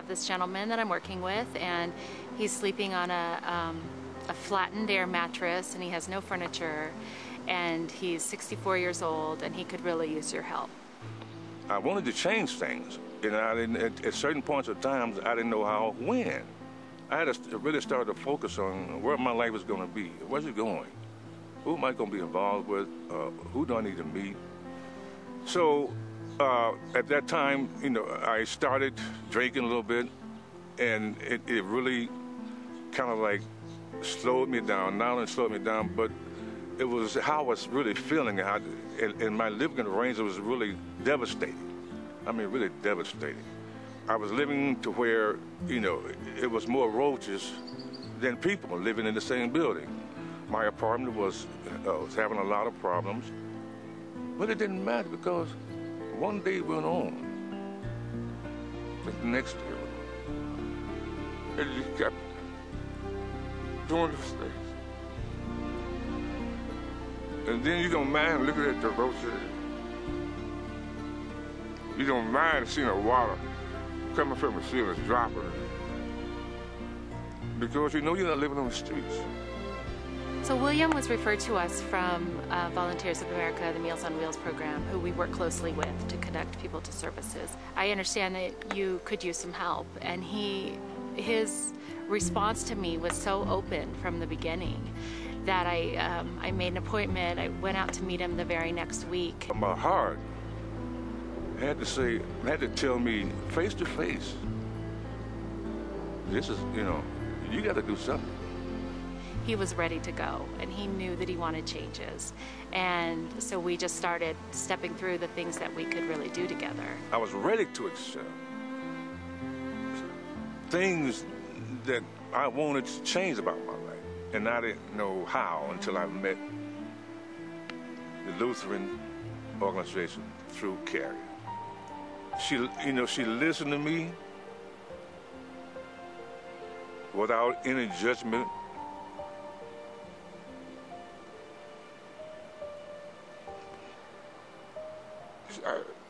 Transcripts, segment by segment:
this gentleman that I'm working with, and he's sleeping on a flattened air mattress, and he has no furniture, and he's 64 years old, and he could really use your help. I wanted to change things, and I didn't, at certain points of times, I didn't know how, when. I had to really start to focus on where my life was going to be. Where's it going? Who am I going to be involved with? Who do I need to meet? So at that time, you know, I started drinking a little bit, and it really kind of like slowed me down. Not only slowed me down, but it was how I was really feeling. And my living arrangement was really devastating. I mean, really devastating. I was living to where, you know, it was more roaches than people living in the same building. My apartment was having a lot of problems, but it didn't matter because one day went on, the next day went on. And you kept doing those things. And then you don't mind looking at the roaches. You don't mind seeing the water coming from the ceiling, dropping. Because you know you're not living on the streets. So William was referred to us from Volunteers of America, the Meals on Wheels program, who we work closely with to connect people to services. I understand that you could use some help, and his response to me was so open from the beginning that I made an appointment. I went out to meet him the very next week. My heart had to tell me face to face, this is, you know, you got to do something. He was ready to go, and he knew that he wanted changes. And so we just started stepping through the things that we could really do together. I was ready to accept things that I wanted to change about my life. And I didn't know how until I met the Lutheran organization through Caregiver. She listened to me without any judgment.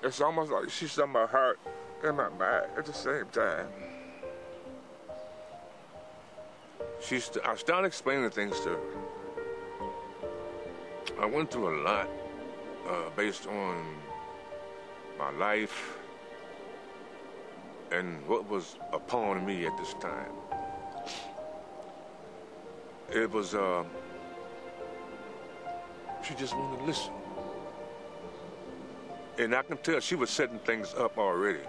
It's almost like she saw my heart and my mind at the same time. I started explaining things to her. I went through a lot based on my life and what was upon me at this time. It was, she just wanted to listen. And I can tell she was setting things up already.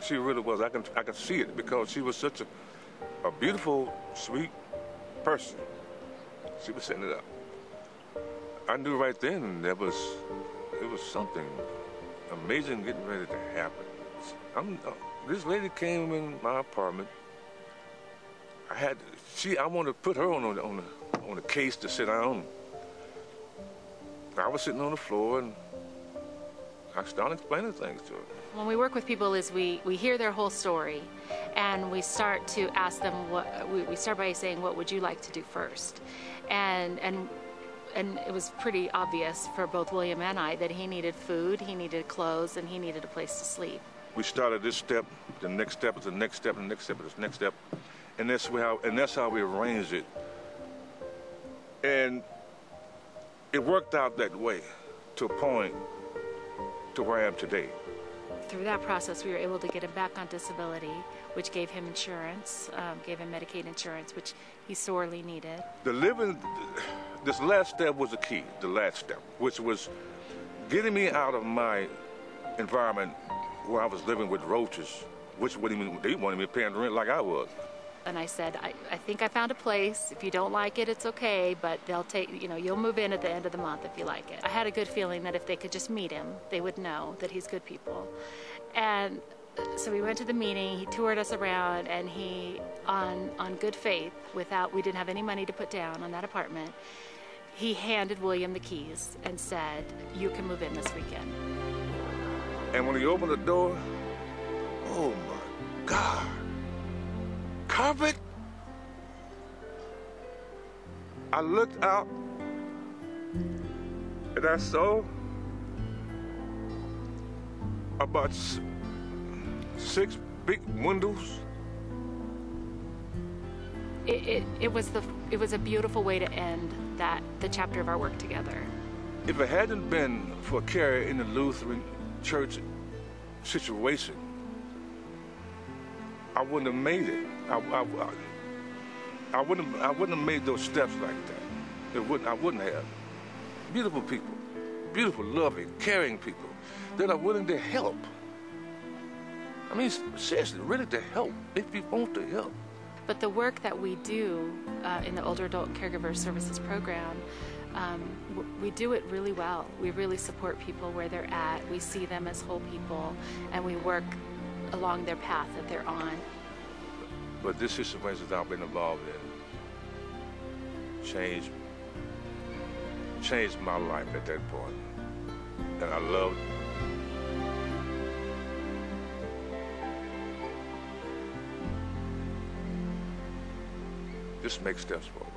She really was. I can see it because she was such a beautiful, sweet person. She was setting it up. I knew right then it was something amazing getting ready to happen. This lady came in my apartment. I wanted to put her on a case to sit down. I was sitting on the floor and I started explaining things to her. When we work with people is we hear their whole story, and we start to ask them we start by saying, what would you like to do first? And it was pretty obvious for both William and I that he needed food, he needed clothes, and he needed a place to sleep. We started this step, the next step is the next step, and the next step is the next step. And that's how we arranged it. And it worked out that way to a point to where I am today. Through that process, we were able to get him back on disability, which gave him insurance, gave him Medicaid insurance, which he sorely needed. This last step was the key, the last step, which was getting me out of my environment where I was living with roaches, which they wanted me paying rent like I was. And I said, I think I found a place. If you don't like it, it's okay, but they'll take, you'll move in at the end of the month if you like it. I had a good feeling that if they could just meet him, they would know that he's good people. And so we went to the meeting, he toured us around, and he, on good faith, we didn't have any money to put down on that apartment, he handed William the keys and said, you can move in this weekend. And when he opened the door, oh my God. Carpet? I looked out and I saw about 6 big windows. It was a beautiful way to end the chapter of our work together. If it hadn't been for Carrie in the Lutheran church situation, I wouldn't have made it. I wouldn't have made those steps like that. I wouldn't have. Beautiful people, beautiful, loving, caring people that are willing to help. I mean, seriously, really to help if you want to help. But the work that we do in the Older Adult Caregiver Services Program, we do it really well. We really support people where they're at. We see them as whole people, and we work along their path that they're on. But this situation that I've been involved in changed my life at that point. And I loved it. Just make steps forward.